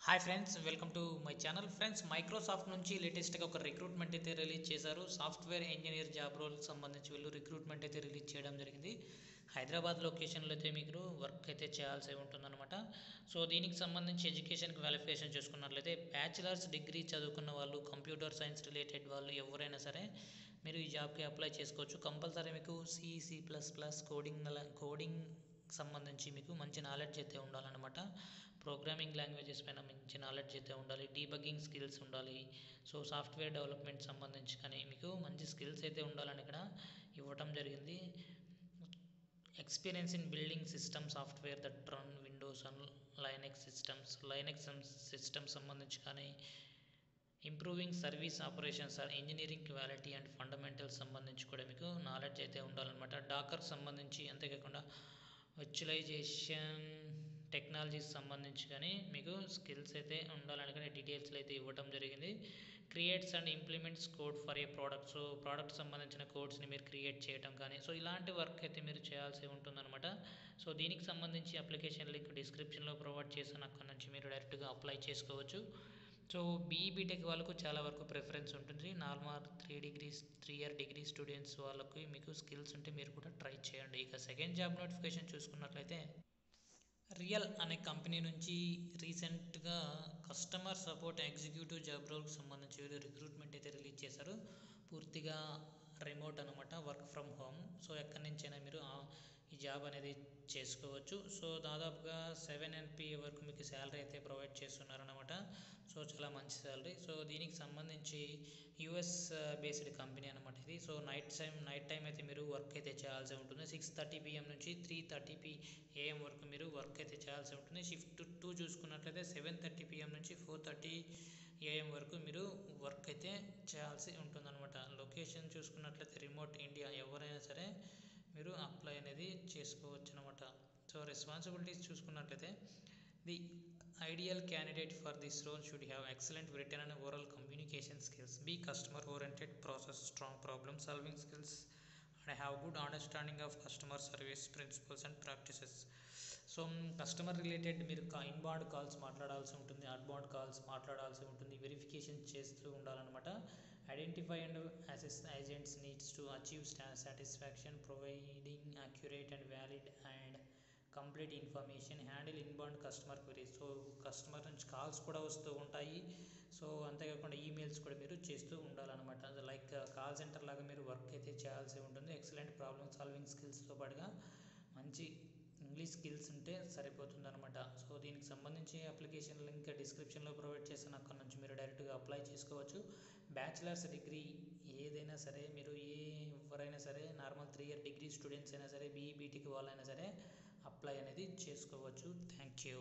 Hi friends, welcome to my channel. Friends, Microsoft నుంచి లేటెస్ట్గా ఒక రిక్రూట్మెంట్ అయితే రిలీజ్ చేశారు. సాఫ్ట్వేర్ ఇంజనీర్ జాబ్ రోల్కి సంబంధించి వీళ్ళు రిక్రూట్మెంట్ అయితే రిలీజ్ చేయడం జరిగింది. హైదరాబాద్ లొకేషన్లో అయితే మీరు వర్క్ అయితే చేయాల్సి ఉంటుందన్నమాట. సో దీనికి సంబంధించి ఎడ్యుకేషన్ క్వాలిఫికేషన్ చూసుకున్నట్లయితే బ్యాచిలర్స్ డిగ్రీ చదువుకున్న వాళ్ళు, కంప్యూటర్ సైన్స్ రిలేటెడ్ వాళ్ళు ఎవరైనా సరే మీరు ఈ జాబ్కి అప్లై చేసుకోవచ్చు. కంపల్సరీ మీకు C++ కోడింగ్ సంబంధించి మీకు మంచి నాలెడ్జ్ అయితే ఉండాలన్నమాట. ప్రోగ్రామింగ్ లాంగ్వేజెస్ పైన మంచి నాలెడ్జ్ అయితే ఉండాలి. డీబగ్గింగ్ స్కిల్స్ ఉండాలి. సో సాఫ్ట్వేర్ డెవలప్మెంట్ సంబంధించి కానీ మీకు మంచి స్కిల్స్ అయితే ఉండాలని ఇక్కడ ఇవ్వటం జరిగింది. Experience in building system software that run Windows and Linux systems సంబంధించి కానీ improving service operations or engineering quality and fundamentals సంబంధించి కూడా మీకు నాలెడ్జ్ అయితే ఉండాలన్నమాట. డాకర్ సంబంధించి, అంతేకాకుండా వర్చువలైజేషన్ టెక్నాలజీస్ సంబంధించి కానీ మీకు స్కిల్స్ అయితే ఉండాలని కానీ డీటెయిల్స్లో అయితే ఇవ్వడం జరిగింది. Creates and implements code for a product. So product సంబంధించిన కోడ్స్ని మీరు క్రియేట్ చేయడం కానీ సో ఇలాంటి వర్క్ అయితే మీరు చేయాల్సి ఉంటుందన్నమాట. సో దీనికి సంబంధించి అప్లికేషన్ లింక్ డిస్క్రిప్షన్లో ప్రొవైడ్ చేశాను. అక్కడ నుంచి మీరు డైరెక్ట్గా అప్లై చేసుకోవచ్చు. సో బీటెక్ వాళ్ళకు చాలా వరకు ప్రిఫరెన్స్ ఉంటుంది. నార్మల్ 3 ఇయర్ డిగ్రీ స్టూడెంట్స్ వాళ్ళకి మీకు స్కిల్స్ ఉంటే మీరు కూడా ట్రై చేయండి. ఇక సెకండ్ జాబ్ నోటిఫికేషన్ చూసుకున్నట్లయితే రియల్ అనే కంపెనీ నుంచి రీసెంట్గా కస్టమర్ సపోర్ట్ ఎగ్జిక్యూటివ్ జాబ్ రోల్కి సంబంధించి రిక్రూట్మెంట్ అయితే రిలీజ్ చేశారు. పూర్తిగా రిమోట్ అనమాట, వర్క్ ఫ్రమ్ హోమ్. సో ఎక్కడి నుంచైనా మీరు ఈ జాబ్ అనేది చేసుకోవచ్చు. సో దాదాపుగా 7 LPA వరకు మీకు శాలరీ అయితే ప్రొవైడ్ చేస్తున్నారనమాట. సో చాలా మంచి శాలరీ. సో దీనికి సంబంధించి యుఎస్ బేస్డ్ కంపెనీ అనమాట ఇది. సో నైట్ టైం అయితే మీరు వర్క్ అయితే చేయాల్సి ఉంటుంది. 6:30 PM నుంచి 3:30 AM వరకు మీరు వర్క్ అయితే చేయాల్సి ఉంటుంది. షిఫ్ట్ 2 చూసుకున్నట్లయితే 7:30 PM నుంచి 4:30 AM వరకు మీరు వర్క్ అయితే చేయాల్సి ఉంటుందన్నమాట. లొకేషన్ చూసుకున్నట్లయితే రిమోట్ ఇండియా, ఎవరైనా సరే మీరు అప్లై అనేది చేసుకోవచ్చు అనమాట. సో రెస్పాన్సిబిలిటీస్ చూసుకున్నట్లయితే the ideal candidate for this role should have excellent return and oral communication skills, be customer oriented, process strong problem solving skills and have good understanding of customer service principles and practices. So customer related మీరు inbound calls మాట్లాడాల్సి ఉంటుంది, outbound calls మాట్లాడాల్సి ఉంటుంది, verification చేస్తూ ఉండాలన్నమాట. Identify and assess agents needs to achieve satisfaction, providing accurate and valid and complete information, handle inbound customer queries. So customer నుంచి calls కూడా వస్తూ ఉంటాయి. సో అంతేకాకుండా ఈమెయిల్స్ కూడా మీరు చేస్తూ ఉండాలన్నమాట. లైక్ కాల్ సెంటర్ లాగా మీరు వర్క్ అయితే చేయాల్సి ఉంటుంది. ఎక్సలెంట్ ప్రాబ్లమ్ సాల్వింగ్ స్కిల్స్తో పాటుగా మంచి ఇంగ్లీష్ స్కిల్స్ ఉంటే సరిపోతుంది అనమాట. సో దీనికి సంబంధించి అప్లికేషన్ లింక్ డిస్క్రిప్షన్లో ప్రొవైడ్ చేస్తాను. అక్కడ నుంచి మీరు డైరెక్ట్గా అప్లై చేసుకోవచ్చు. బ్యాచిలర్స్ డిగ్రీ ఏదైనా సరే మీరు ఎవరైనా సరే నార్మల్ 3 ఇయర్ డిగ్రీ స్టూడెంట్స్ అయినా సరే, బీటెక్ వాళ్ళైనా సరే అప్లై అనేది చేసుకోవచ్చు. Thank you.